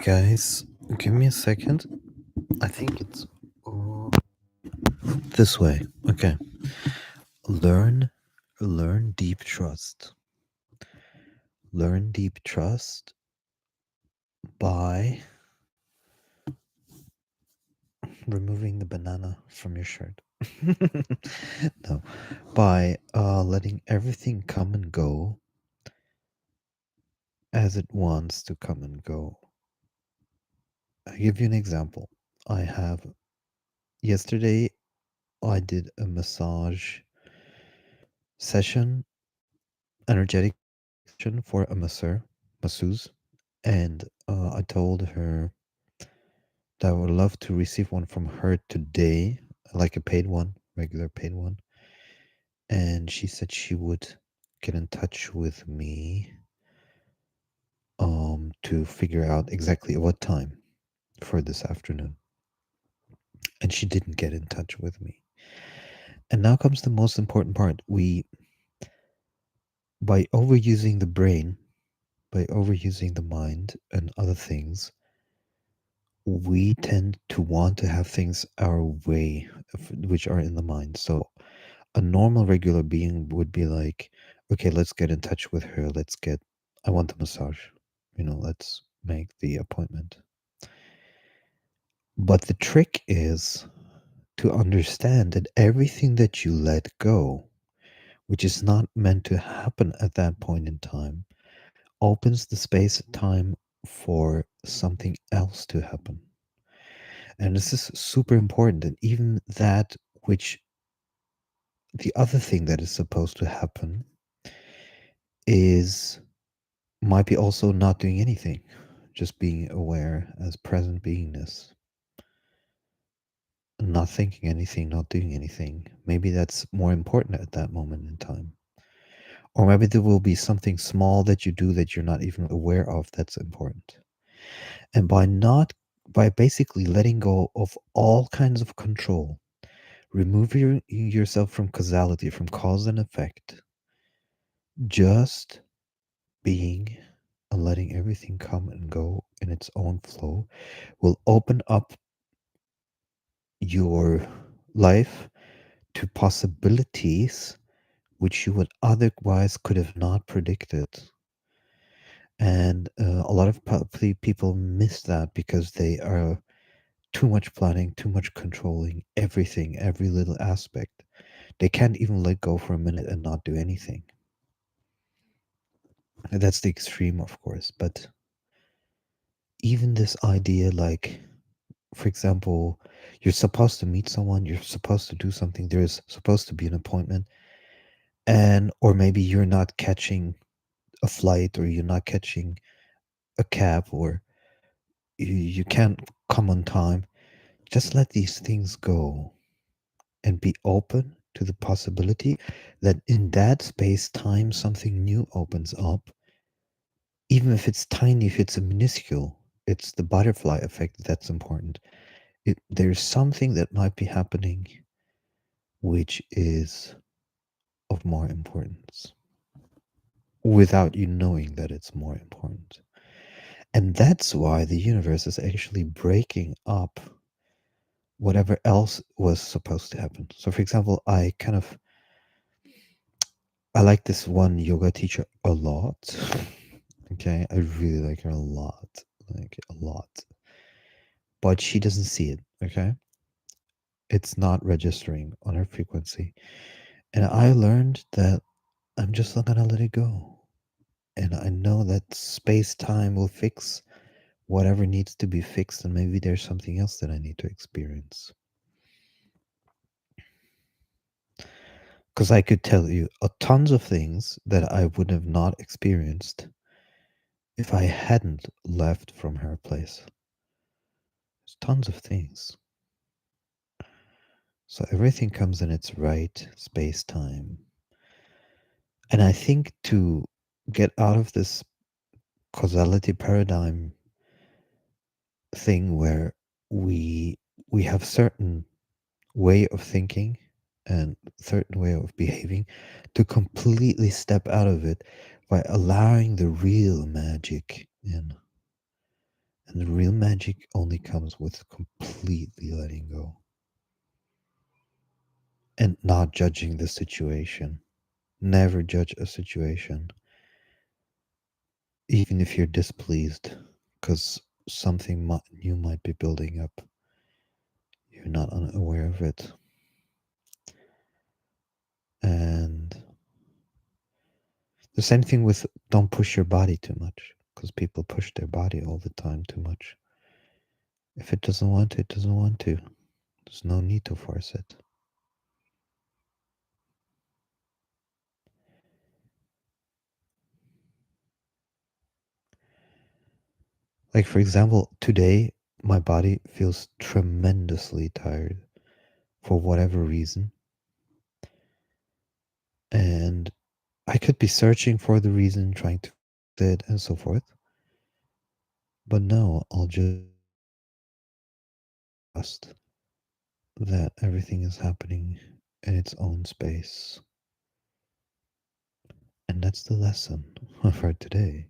guys, give me a second. I think it's this way. Okay. Learn deep trust. Learn deep trust by removing the banana from your shirt. No, by letting everything come and go as it wants to come and go. I'll give you an example. I have yesterday I did a massage session, energetic session for a masseuse, and I told her that I would love to receive one from her today, like a paid one, regular paid one. And she said she would get in touch with me to figure out exactly what time for this afternoon. And she didn't get in touch with me. And now comes the most important part. By overusing the brain, by overusing the mind and other things, we tend to want to have things our way, which are in the mind. So a normal, regular being would be like, okay, let's get in touch with her. I want the massage. Let's make the appointment. But the trick is to understand that everything that you let go, which is not meant to happen at that point in time, opens the space and time for something else to happen. And this is super important. And even that, which the other thing that is supposed to happen is might be also not doing anything, just being aware as present beingness, not thinking anything, not doing anything. Maybe that's more important at that moment in time. Or maybe there will be something small that you do that you're not even aware of that's important. And by basically letting go of all kinds of control, removing yourself from causality, from cause and effect, just being and letting everything come and go in its own flow will open up your life to possibilities which you would otherwise could have not predicted. And a lot of people miss that because they are too much planning, too much controlling everything, every little aspect. They can't even let go for a minute and not do anything. And that's the extreme, of course. But even this idea, like, for example, you're supposed to meet someone, you're supposed to do something, there's supposed to be an appointment, or maybe you're not catching a flight, or you're not catching a cab, or you can't come on time. Just let these things go and be open to the possibility that in that space time something new opens up, even if it's tiny, if it's a minuscule. It's the butterfly effect that's important. There's something that might be happening which is of more importance without you knowing that it's more important. And that's why the universe is actually breaking up whatever else was supposed to happen. So, for example, I like this one yoga teacher a lot. Okay, I really like her a lot, like a lot. But she doesn't see it. Okay, it's not registering on her frequency, and I learned that I'm just not gonna let it go. And I know that space time will fix whatever needs to be fixed, and maybe there's something else that I need to experience. Because I could tell you tons of things that I would have not experienced if I hadn't left from her place. There's tons of things. So everything comes in its right space time. And I think to get out of this causality paradigm thing where we have certain way of thinking and certain way of behaving, to completely step out of it by allowing the real magic in. And the real magic only comes with completely letting go and not judging the situation. Never judge a situation, even if you're displeased, because something new might be building up. You're not unaware of it. And the same thing with don't push your body too much, because people push their body all the time too much. If it doesn't want to, it doesn't want to. There's no need to force it. Like, for example, today my body feels tremendously tired for whatever reason. And I could be searching for the reason, trying to fix it, and so forth. But no, I'll just trust that everything is happening in its own space. And that's the lesson for today.